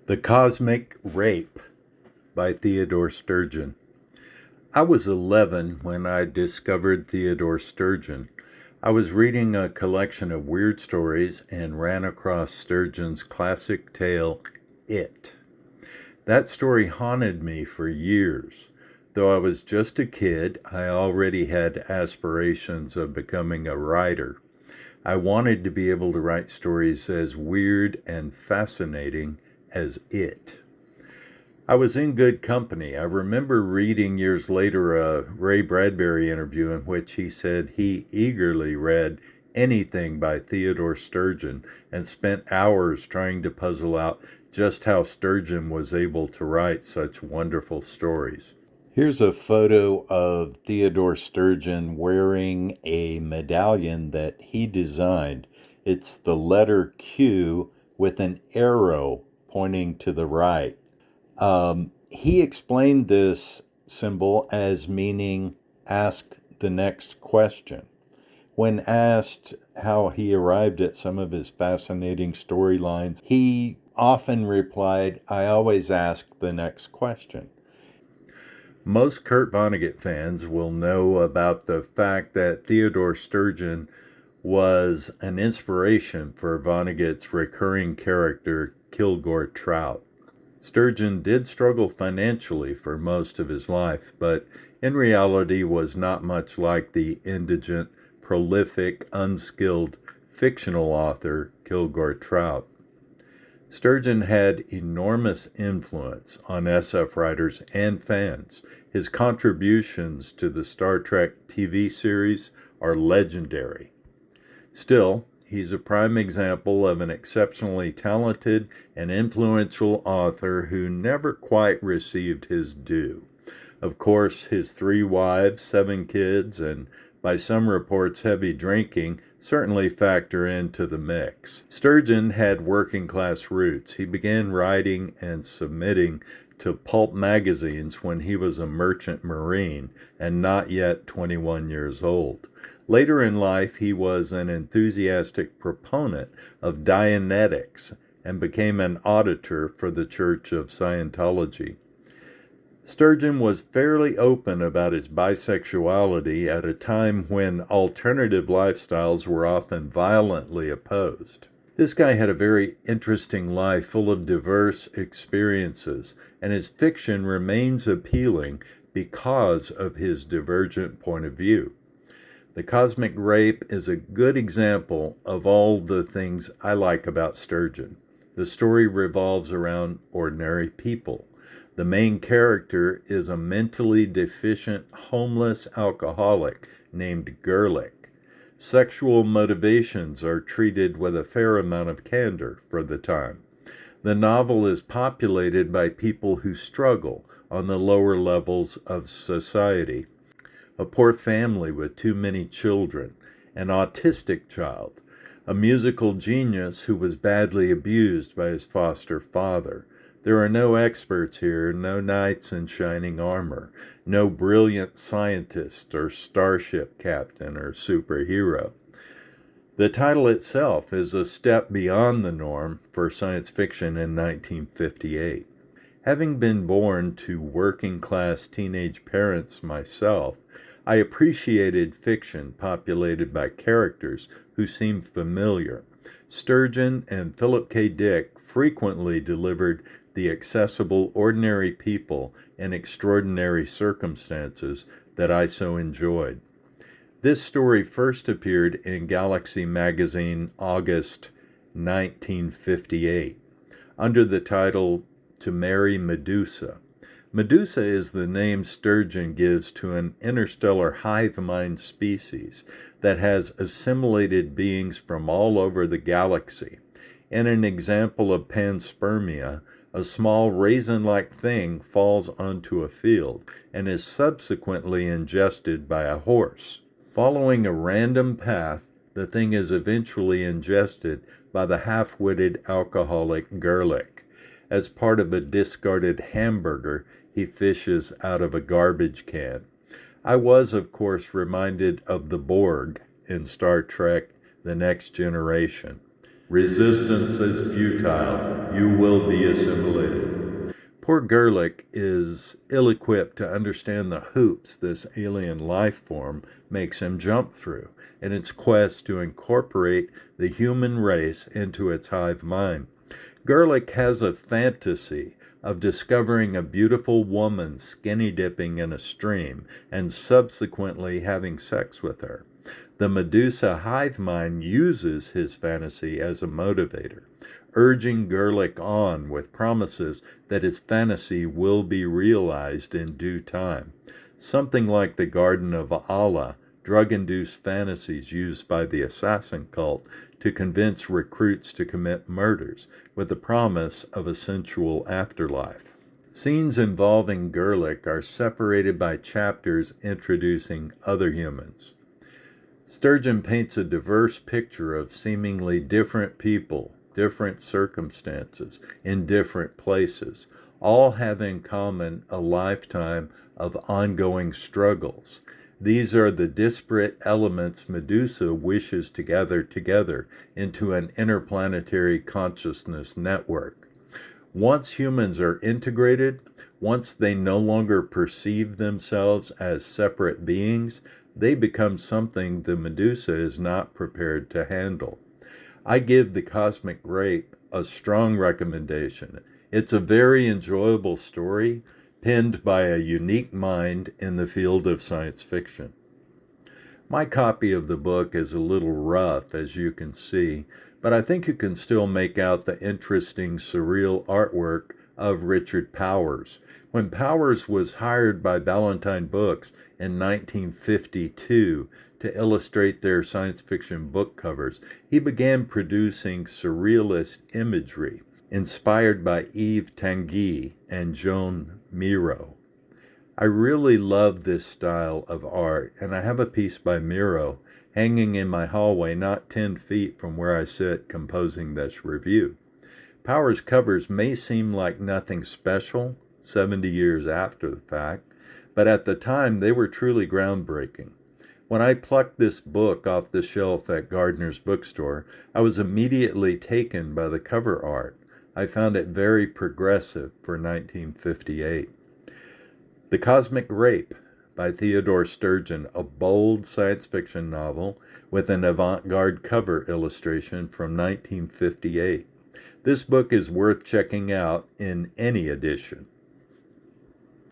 The Cosmic Rape by Theodore Sturgeon. I was 11 when I discovered Theodore Sturgeon. I was reading a collection of weird stories and ran across Sturgeon's classic tale, It. That story haunted me for years. Though I was just a kid, I already had aspirations of becoming a writer. I wanted to be able to write stories as weird and fascinating as It. I was in good company. I remember reading years later a Ray Bradbury interview in which he said he eagerly read anything by Theodore Sturgeon and spent hours trying to puzzle out just how Sturgeon was able to write such wonderful stories. Here's a photo of Theodore Sturgeon wearing a medallion that he designed. It's the letter Q with an arrow pointing to the right. He explained this symbol as meaning ask the next question. When asked how he arrived at some of his fascinating storylines, he often replied, I always ask the next question. Most Kurt Vonnegut fans will know about the fact that Theodore Sturgeon was an inspiration for Vonnegut's recurring character, Kilgore Trout. Sturgeon did struggle financially for most of his life, but in reality was not much like the indigent, prolific, unskilled fictional author Kilgore Trout. Sturgeon had enormous influence on SF writers and fans. His contributions to the Star Trek TV series are legendary. Still, he's a prime example of an exceptionally talented and influential author who never quite received his due. Of course, his 3 wives, 7 kids, and by some reports heavy drinking certainly factor into the mix. Sturgeon had working class roots. He began writing and submitting to pulp magazines when he was a merchant marine and not yet 21 years old. Later in life, he was an enthusiastic proponent of Dianetics and became an auditor for the Church of Scientology. Sturgeon was fairly open about his bisexuality at a time when alternative lifestyles were often violently opposed. This guy had a very interesting life full of diverse experiences, and his fiction remains appealing because of his divergent point of view. The Cosmic Rape is a good example of all the things I like about Sturgeon. The story revolves around ordinary people. The main character is a mentally deficient, homeless alcoholic named Gerlich. Sexual motivations are treated with a fair amount of candor for the time. The novel is populated by people who struggle on the lower levels of society. A poor family with too many children, an autistic child, a musical genius who was badly abused by his foster father. There are no experts here, no knights in shining armor, no brilliant scientist or starship captain or superhero. The title itself is a step beyond the norm for science fiction in 1958. Having been born to working-class teenage parents myself, I appreciated fiction populated by characters who seemed familiar. Sturgeon and Philip K. Dick frequently delivered the accessible, ordinary people in extraordinary circumstances that I so enjoyed. This story first appeared in Galaxy magazine August 1958 under the title To Marry Medusa. Medusa is the name Sturgeon gives to an interstellar hive mind species that has assimilated beings from all over the galaxy. In an example of panspermia, a small raisin-like thing falls onto a field and is subsequently ingested by a horse. Following a random path, the thing is eventually ingested by the half-witted alcoholic Gerlich. As part of a discarded hamburger, he fishes out of a garbage can. I was, of course, reminded of the Borg in Star Trek: The Next Generation. Resistance is futile. You will be assimilated. Poor Gerlich is ill-equipped to understand the hoops this alien life form makes him jump through in its quest to incorporate the human race into its hive mind. Gerlich has a fantasy of discovering a beautiful woman skinny dipping in a stream and subsequently having sex with her. The Medusa hive mind uses his fantasy as a motivator, urging Gerlich on with promises that his fantasy will be realized in due time. Something like the Garden of Allah, drug-induced fantasies used by the assassin cult to convince recruits to commit murders with the promise of a sensual afterlife. Scenes involving Gerlich are separated by chapters introducing other humans. Sturgeon paints a diverse picture of seemingly different people, different circumstances, in different places, all have in common a lifetime of ongoing struggles. These are the disparate elements Medusa wishes to gather together into an interplanetary consciousness network. Once humans are integrated, once they no longer perceive themselves as separate beings, they become something the Medusa is not prepared to handle. I give The Cosmic Rape a strong recommendation. It's a very enjoyable story, penned by a unique mind in the field of science fiction. My copy of the book is a little rough, as you can see, but I think you can still make out the interesting surreal artwork of Richard Powers. When Powers was hired by Ballantine Books in 1952 to illustrate their science fiction book covers, he began producing surrealist imagery inspired by Yves Tanguy and Joan Miro. I really love this style of art, and I have a piece by Miro hanging in my hallway not 10 feet from where I sit composing this review. Powers' covers may seem like nothing special 70 years after the fact, but at the time they were truly groundbreaking. When I plucked this book off the shelf at Gardner's bookstore, I was immediately taken by the cover art. I found it very progressive for 1958. The Cosmic Rape by Theodore Sturgeon, a bold science fiction novel with an avant-garde cover illustration from 1958. This book is worth checking out in any edition.